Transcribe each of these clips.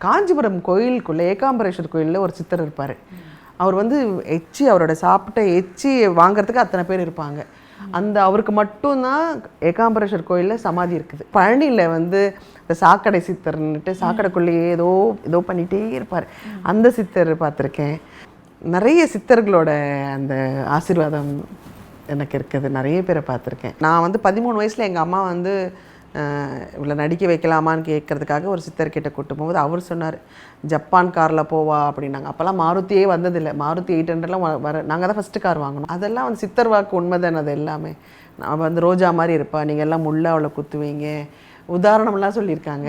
காஞ்சிபுரம் கோயிலுக்குள்ளே ஏகாம்பரேஸ்வர் கோயிலில் ஒரு சித்தர் இருப்பார். அவர் வந்து எச்சி அவரோட சாப்பிட்ட எச்சி வாங்கிறதுக்கு அத்தனை பேர் இருப்பாங்க. அந்த அவருக்கு மட்டும்தான் ஏகாம்பரேஸ்வர் கோயிலில் சமாதி இருக்குது. பழனியில் வந்து இந்த சாக்கடை சித்தர்ன்னுட்டு சாக்கடைக்குள்ளேயே ஏதோ பண்ணிகிட்டே இருப்பார். அந்த சித்தர் பார்த்துருக்கேன். நிறைய சித்தர்களோட அந்த ஆசீர்வாதம் எனக்கு இருக்குது. நிறைய பேரை பார்த்துருக்கேன். நான் வந்து 13 வயசில் எங்கள் அம்மா வந்து இவ்வளோ நடிக்க வைக்கலாமான்னு கேட்குறதுக்காக ஒரு சித்தர்கிட்ட கூட்டு போகும்போது அவர் சொன்னார், ஜப்பான் காரில் போவா அப்படின்னாங்க. அப்போல்லாம் மாருதியே வந்ததில்லை. மாருதி 800லாம் வர நாங்கள் தான் ஃபஸ்ட்டு கார் வாங்கினோம். அதெல்லாம் வந்து சித்தர் வாக்கு உண்மைதானே. அது எல்லாமே நான் வந்து ரோஜா மாதிரி இருப்பா, நீங்கள் எல்லாம் முள்ள அவளை குத்துவீங்க, உதாரணம்லாம் சொல்லியிருக்காங்க.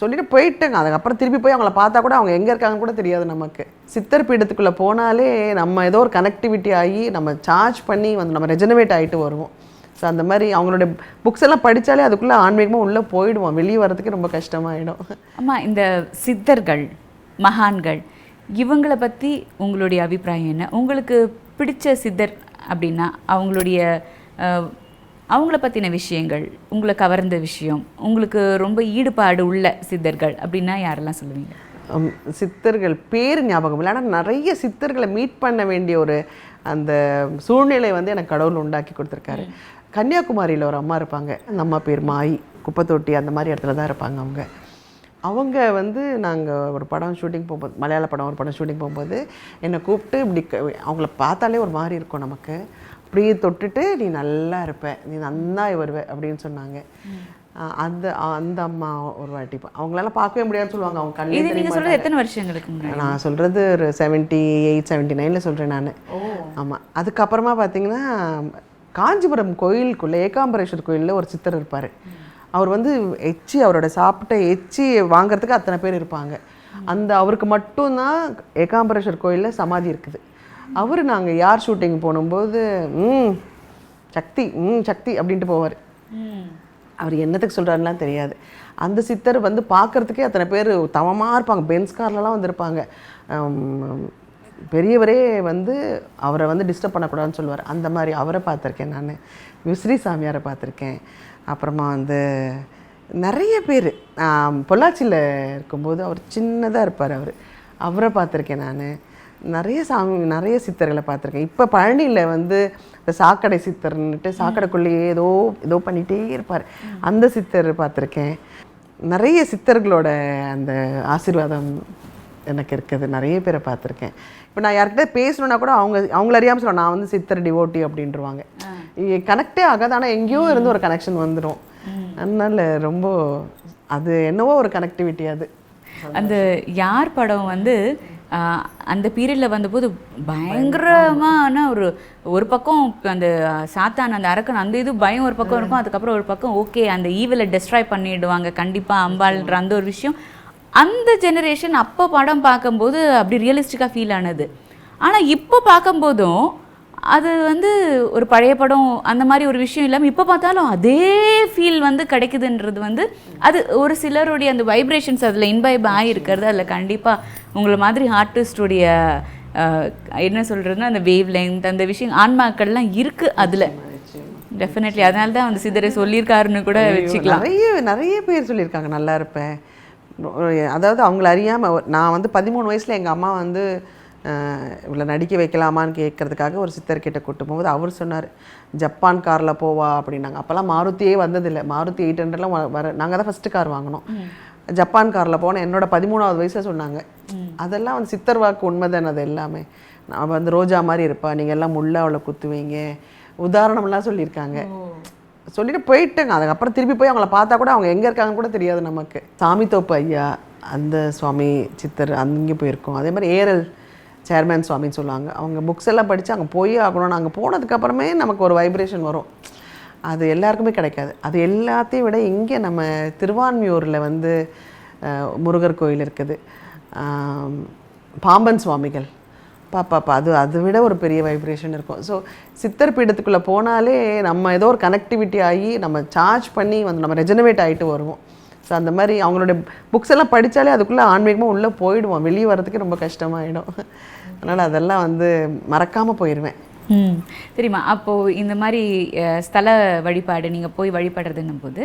சொல்லிட்டு போயிட்டேங்க. அதுக்கப்புறம் திருப்பி போய் அவங்கள பார்த்தா கூட அவங்க எங்கே இருக்காங்கன்னு கூட தெரியாது நமக்கு. சித்தர் பீடத்துக்குள்ளே போனாலே நம்ம ஏதோ ஒரு கனெக்டிவிட்டி ஆகி நம்ம சார்ஜ் பண்ணி வந்து நம்ம ரெஜனவேட் ஆகிட்டு வருவோம். ஸோ அந்த மாதிரி அவங்களோட புக்ஸ் எல்லாம் படித்தாலே அதுக்குள்ளே ஆன்மீகமாக உள்ளே போயிடுவோம். வெளியே வர்றதுக்கு ரொம்ப கஷ்டமாயிடும். ஆமாம், இந்த சித்தர்கள் மகான்கள் இவங்களை பற்றி உங்களுடைய அபிப்பிராயம் என்ன? உங்களுக்கு பிடிச்ச சித்தர் அப்படின்னா அவங்கள பற்றின விஷயங்கள், உங்களை கவர்ந்த விஷயம், உங்களுக்கு ரொம்ப ஈடுபாடு உள்ள சித்தர்கள் அப்படின்னா யாரெல்லாம் சொல்லுவீங்க? சித்தர்கள் பேர் ஞாபகம் இல்லை, ஆனால் நிறைய சித்தர்களை மீட் பண்ண வேண்டிய ஒரு அந்த சூழ்நிலை வந்து எனக்கு கடவுள் உண்டாக்கி கொடுத்துருக்காரு. கன்னியாகுமரியில் ஒரு அம்மா இருப்பாங்க. அந்த அம்மா பேர் மாயி. குப்பத்தொட்டி அந்த மாதிரி இடத்துல தான் இருப்பாங்க. அவங்க வந்து நாங்கள் ஒரு படம் ஷூட்டிங் போகும்போது, மலையாள படம் ஒரு படம் ஷூட்டிங் போகும்போது என்னை கூப்பிட்டு இப்படி அவங்கள பார்த்தாலே ஒரு மாதிரி இருக்கும் நமக்கு. அப்படியே தொட்டுட்டு நீ நல்லா இருப்ப, நீ நன்னா வருவ அப்படின்னு சொன்னாங்க. அந்த அம்மா ஒரு வாட்டி அவங்களால பார்க்கவே முடியாதுன்னு சொல்லுவாங்க. அவங்க கல்யாணம் நீங்கள் சொல்கிறது எத்தனை வருஷங்களுக்கு முன்னாடி? நான் சொல்கிறது ஒரு 78, 79ல் சொல்கிறேன் நான். ஆமாம். அதுக்கப்புறமா பார்த்தீங்கன்னா காஞ்சிபுரம் கோயிலுக்குள்ளே ஏகாம்பரேஸ்வர் கோயிலில் ஒரு சித்தர் இருப்பார். அவர் வந்து எச்சி அவரோட சாப்பிட்ட எச்சி வாங்கிறதுக்கு அத்தனை பேர் இருப்பாங்க. அந்த அவருக்கு மட்டும்தான் ஏகாம்பரேஸ்வர் கோயிலில் சமாதி இருக்குது. அவர் நாங்கள் யார் ஷூட்டிங் போகும்போது சக்தி சக்தி அப்படின்ட்டு போவார். அவர் என்னத்துக்கு சொல்கிறாருலாம் தெரியாது. அந்த சித்தர் வந்து பார்க்குறதுக்கே அத்தனை பேர் தவமாக இருப்பாங்க. பென்ஸ் கார்லலாம் வந்துருப்பாங்க. பெரியவரே வந்து அவரை வந்து டிஸ்டர்ப் பண்ணக்கூடாதுன்னு சொல்லுவார். அந்த மாதிரி அவரை பார்த்துருக்கேன் நான். விஸ்ரீ சாமியாரை பார்த்துருக்கேன். அப்புறமா வந்து நிறைய பேர் பொள்ளாச்சியில் இருக்கும்போது அவர் சின்னதாக இருப்பார். அவரை பார்த்துருக்கேன் நான். நிறைய சித்தர்களை பார்த்துருக்கேன். இப்போ பழனியில் வந்து இந்த சாக்கடை சித்தர்ன்னுட்டு சாக்கடைக்குள்ளேயே ஏதோ பண்ணிகிட்டே இருப்பார். அந்த சித்தர் பார்த்துருக்கேன். நிறைய சித்தர்களோட அந்த ஆசீர்வாதம் எனக்கு இருக்குது. நிறைய பேரை பார்த்துருக்கேன். இப்போ நான் யார்கிட்ட பேசணுன்னா கூட அவங்கள அறியாமல் சொல்லுவேன், நான் வந்து சித்தர் டிவோட்டி அப்படின்ட்டுருவாங்க. கனெக்டே ஆகாது, ஆனால் எங்கேயோ இருந்து ஒரு கனெக்ஷன் வந்துடும். அதனால ரொம்ப அது என்னவோ ஒரு கனெக்டிவிட்டி. அது அந்த யார் படம் வந்து அந்த பீரியடில் வந்தபோது பயங்கரமான ஒரு பக்கம் அந்த சாத்தான் அந்த அரக்கன் அந்த இது பயம் ஒரு பக்கம் இருக்கும். அதுக்கப்புறம் ஒரு பக்கம் ஓகே அந்த ஈவிலை டெஸ்ட்ராய் பண்ணிடுவாங்க கண்டிப்பாக அம்பாள்ன்ற அந்த ஒரு விஷயம். அந்த ஜெனரேஷன் அப்போ படம் பார்க்கும்போது அப்படி ரியலிஸ்டிக்காக ஃபீல் ஆனது. ஆனால் இப்போ பார்க்கும்போதும் அது வந்து ஒரு பழைய படம் அந்த மாதிரி ஒரு விஷயம் இல்லாமல் இப்போ பார்த்தாலும் அதே ஃபீல் வந்து கிடைக்குதுன்றது வந்து அது ஒரு சிலருடைய அந்த வைப்ரேஷன்ஸ் அதில் இன்வைப் ஆகிருக்கிறது. அதில் கண்டிப்பாக உங்களை மாதிரி ஆர்டிஸ்டுடைய என்ன சொல்கிறதுனா அந்த வேவ் லெங்த் அந்த விஷயம் ஆன்மாக்கள்லாம் இருக்குது அதில் டெஃபினெட்லி. அதனால தான் அந்த சித்தரை சொல்லியிருக்காருன்னு கூட வச்சுக்கலாம். நிறைய பேர் சொல்லியிருக்காங்க நல்லா இருப்பேன். அதாவது அவங்கள அறியாமல் நான் வந்து 13 வயசில் எங்கள் அம்மா வந்து இவ்வளோ நடிக்க வைக்கலாமான்னு கேட்குறதுக்காக ஒரு சித்தர்கிட்ட கூட்டு போகும்போது அவர் சொன்னார், ஜப்பான் காரில் போவா அப்படின்னாங்க. அப்போல்லாம் மாருதியே வந்ததில்லை. மாருதி 800லாம் வர நாங்கள் தான் ஃபஸ்ட்டு கார் வாங்கினோம். ஜப்பான் காரில் போனேன். என்னோட 13வது வயசில் சொன்னாங்க. அதெல்லாம் வந்து சித்தர் வாக்கு உண்மைதானே. அது எல்லாமே நான் வந்து ரோஜா மாதிரி இருப்பா, நீங்கள் எல்லாம் முள்ள அவளை குத்துவீங்க, உதாரணம்லாம் சொல்லியிருக்காங்க. சொல்லிட்டு போயிட்டேங்க. அதுக்கப்புறம் திருப்பி போய் அவங்கள பார்த்தா கூட அவங்க எங்கே இருக்காங்கன்னு கூட தெரியாது நமக்கு. சாமித்தோப்பு ஐயா அந்த சுவாமி சித்தர் அங்கே போயிருக்கோம். அதே மாதிரி ஏரல் சேர்மேன் சுவாமின்னு சொல்லுவாங்க. அவங்க புக்ஸ் எல்லாம் படித்து அங்கே போய் ஆகணும். அங்கே போனதுக்கப்புறமே நமக்கு ஒரு வைப்ரேஷன் வரும். அது எல்லாருக்குமே கிடைக்காது. அது எல்லாத்தையும் விட இங்கே நம்ம திருவான்மியூரில் வந்து முருகர் கோயில் இருக்குது. பாம்பன் சுவாமிகள் பாப்பா அதை விட ஒரு பெரிய வைப்ரேஷன் இருக்கும். ஸோ சித்தர் பீடத்துக்குள்ளே போனாலே நம்ம ஏதோ ஒரு கனெக்டிவிட்டி ஆகி நம்ம சார்ஜ் பண்ணி வந்து நம்ம ரெஜனவேட் ஆகிட்டு வருவோம். ஸோ அந்த மாதிரி அவங்களோட புக்ஸ் எல்லாம் படித்தாலே அதுக்குள்ளே ஆன்மீகமாக உள்ளே போயிடுவோம். வெளியே வர்றதுக்கு ரொம்ப கஷ்டமாயிடும். அதனால் அதெல்லாம் வந்து மறக்காமல் போயிடுவேன். சரிம்மா, அப்போது இந்த மாதிரி ஸ்தல வழிபாடு நீங்கள் போய் வழிபடுறதுன்னும் போது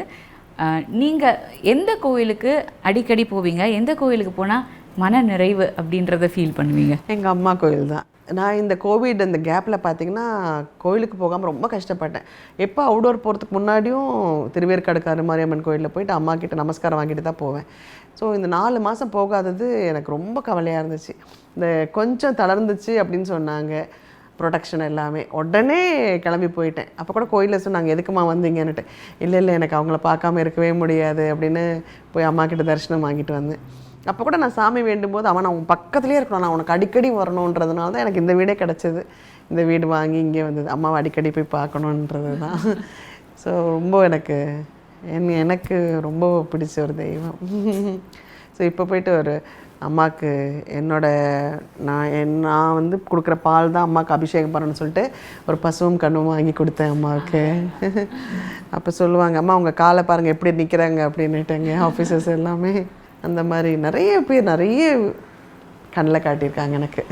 நீங்கள் எந்த கோவிலுக்கு அடிக்கடி போவீங்க, எந்த கோவிலுக்கு போனால் மன நிறைவு அப்படின்றத ஃபீல் பண்ணுவீங்க? எங்கள் அம்மா கோயில் தான். நான் இந்த கோவிட் இந்த கேப்பில் பார்த்தீங்கன்னா கோயிலுக்கு போகாமல் ரொம்ப கஷ்டப்பட்டேன். எப்போ அவுடோர் போகிறதுக்கு முன்னாடியும் திருவேற்காடு கருமாரியம்மன் கோயிலில் போயிட்டு அம்மா கிட்ட நமஸ்காரம் வாங்கிட்டு தான் போவேன். ஸோ இந்த 4 மாதம் போகாதது எனக்கு ரொம்ப கவலையாக இருந்துச்சு. இந்த கொஞ்சம் தளர்ந்துச்சு அப்படின்னு சொன்னாங்க, ப்ரொடக்ஷன் எல்லாமே, உடனே கிளம்பி போயிட்டேன். அப்போ கூட கோயிலில் சொன்னாங்க எதுக்குமா வந்தீங்கன்னுட்டு. இல்லை எனக்கு அவங்கள பார்க்காம இருக்கவே முடியாது அப்படின்னு போய் அம்மா கிட்ட தரிசனம் வாங்கிட்டு வந்தேன். அப்போ கூட நான் சாமி வேண்டும் போது அவன் அவன் பக்கத்துலேயே இருக்கணும், நான் உனக்கு அடிக்கடி வரணுன்றதுனால தான் எனக்கு இந்த வீடே கிடச்சிது. இந்த வீடு வாங்கி இங்கே வந்தது, அம்மாவை அடிக்கடி போய் பார்க்கணுன்றது தான். ஸோ ரொம்ப எனக்கு ரொம்ப பிடிச்ச ஒரு தெய்வம். ஸோ இப்போ போயிட்டு ஒரு அம்மாவுக்கு நான் வந்து கொடுக்குற பால் தான் அம்மாவுக்கு அபிஷேகம் பண்ணணும்னு சொல்லிட்டு ஒரு பசுவும் கண்ணும் வாங்கி கொடுத்தேன் அம்மாவுக்கு. அப்போ சொல்லுவாங்க, அம்மா உங்கள் காலை பாருங்கள் எப்படி நிற்கிறாங்க அப்படின்னுட்டாங்க ஆஃபீஸர்ஸ் எல்லாமே. அந்த மாதிரி நிறைய பேர் நிறைய கண்ணில் காட்டியிருக்காங்க எனக்கு.